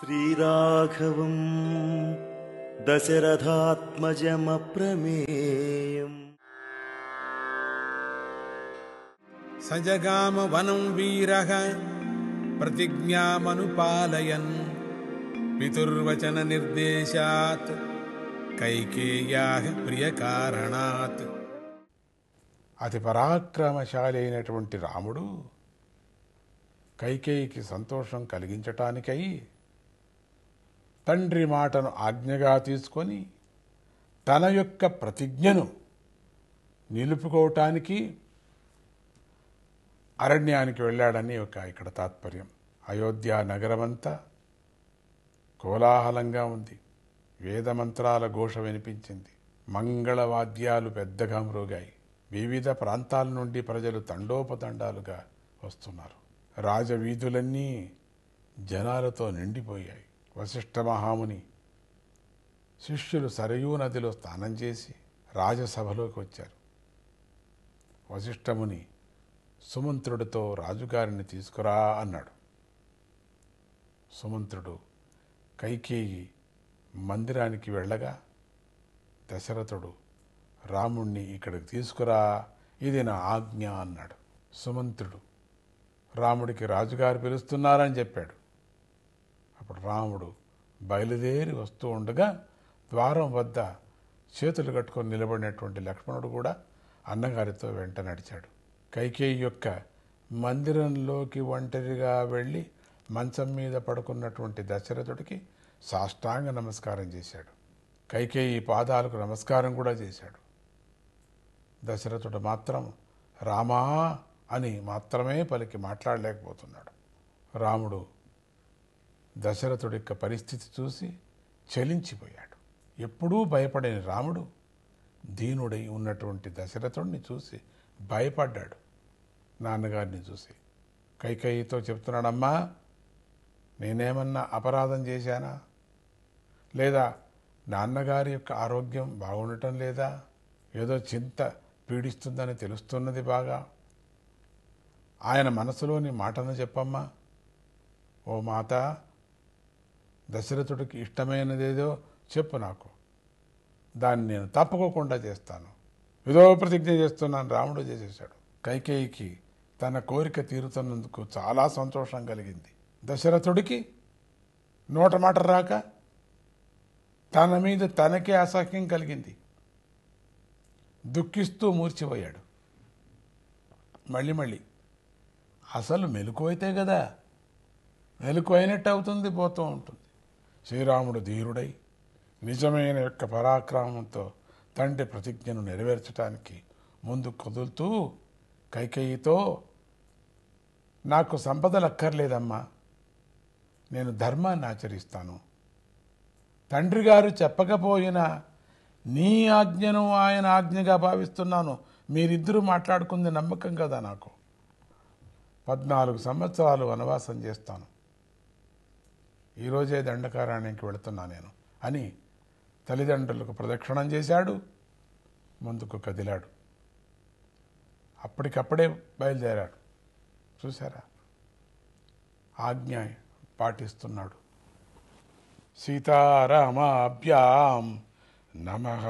శ్రీరాఘవం దశరథాత్మజమప్రమేయం సజగామ వనం వీరః ప్రతిజ్ఞామనుపాలయన్ పితుర్వచన నిర్దేశాత్ కైకేయ్యాః ప్రియకారణాత్. అతి పరాక్రమశాలి అయినటువంటి రాముడు కైకేయికి సంతోషం కలిగించటానికై తండ్రి మాటను ఆజ్ఞగా తీసుకొని తన యొక్క ప్రతిజ్ఞను నిలుపుకోవటానికి అరణ్యానికి వెళ్ళాడని ఇక్కడ తాత్పర్యం. అయోధ్య నగరమంతా కోలాహలంగా ఉంది. వేదమంత్రాల ఘోష వినిపించింది. మంగళవాద్యాలు పెద్దగా మ్రోగాయి. వివిధ ప్రాంతాల నుండి ప్రజలు తండోపతండాలుగా వస్తున్నారు. రాజవీధులన్నీ జనాలతో నిండిపోయాయి. వశిష్ఠ మహాముని శిష్యులు సరయూ నదిలో స్నానం చేసి రాజసభలోకి వచ్చారు. వశిష్ఠముని సుమంత్రుడితో రాజుగారిని తీసుకురా అన్నాడు. సుమంత్రుడు కైకేయి మందిరానికి వెళ్ళగా దశరథుడు రాముణ్ణి ఇక్కడికి తీసుకురా, ఇది నా ఆజ్ఞ అన్నాడు. సుమంత్రుడు రాముడికి రాజుగారు పిలుస్తున్నారని చెప్పాడు. అప్పుడు రాముడు బయలుదేరి వస్తూ ఉండగా ద్వారం వద్ద చేతులు కట్టుకొని నిలబడినటువంటి లక్ష్మణుడు కూడా అన్నగారితో వెంట నడిచాడు. కైకేయి యొక్క మందిరంలోకి ఒంటరిగా వెళ్ళి మంచం మీద పడుకున్నటువంటి దశరథుడికి సాష్టాంగ నమస్కారం చేశాడు. కైకేయి పాదాలకు నమస్కారం కూడా చేశాడు. దశరథుడు మాత్రం రామా అని మాత్రమే పలికి మాట్లాడలేకపోతున్నాడు. రాముడు దశరథుడి యొక్క పరిస్థితి చూసి చలించిపోయాడు. ఎప్పుడూ భయపడని రాముడు దీనుడై ఉన్నటువంటి దశరథుడిని చూసి భయపడ్డాడు. నాన్నగారిని చూసి కైకేయితో చెప్తున్నాడమ్మా, నేనేమన్నా అపరాధం చేశానా? లేదా నాన్నగారి యొక్క ఆరోగ్యం బాగుండటం లేదా? ఏదో చింత పీడిస్తుందని తెలుస్తున్నది బాగా. ఆయన మనసులోని మాటను చెప్పమ్మా. ఓ మాత, దశరథుడికి ఇష్టమైనదేదో చెప్పు నాకు, దాన్ని నేను తప్పుకోకుండా చేస్తాను. ఏదో ప్రతిజ్ఞ చేస్తున్నాను. రాముడు చేసేశాడు. కైకేయికి తన కోరిక తీరుతున్నందుకు చాలా సంతోషం కలిగింది. దశరథుడికి నోట మాట రాక తన మీద తనకే అసహ్యం కలిగింది. దుఃఖిస్తూ మూర్చిపోయాడు. మళ్ళీ అసలు మెలకు అయితే కదా, మెలకు అయినట్టు అవుతుంది, పోతూ ఉంటుంది. శ్రీరాముడు ధీరుడై నిజమైన యొక్క పరాక్రమంతో తండ్రి ప్రతిజ్ఞను నెరవేర్చడానికి ముందు కదులుతూ కైకేయితో, నాకు సంపదలు అక్కర్లేదమ్మా, నేను ధర్మాన్ని ఆచరిస్తాను. తండ్రి గారు చెప్పకపోయినా నీ ఆజ్ఞను ఆయన ఆజ్ఞగా భావిస్తున్నాను. మీరిద్దరూ మాట్లాడుకుంది నమ్మకం కదా నాకు. 14 సంవత్సరాలు వనవాసం చేస్తాను. ఈరోజే దండకారణ్యానికి వెళుతున్నా నేను అని తల్లిదండ్రులకు ప్రదక్షిణం చేశాడు. ముందుకు కదిలాడు. అప్పటికప్పుడే బయలుదేరాడు. చూసారా, ఆజ్ఞ పాటిస్తున్నాడు. సీతారామాభ్యాం నమః.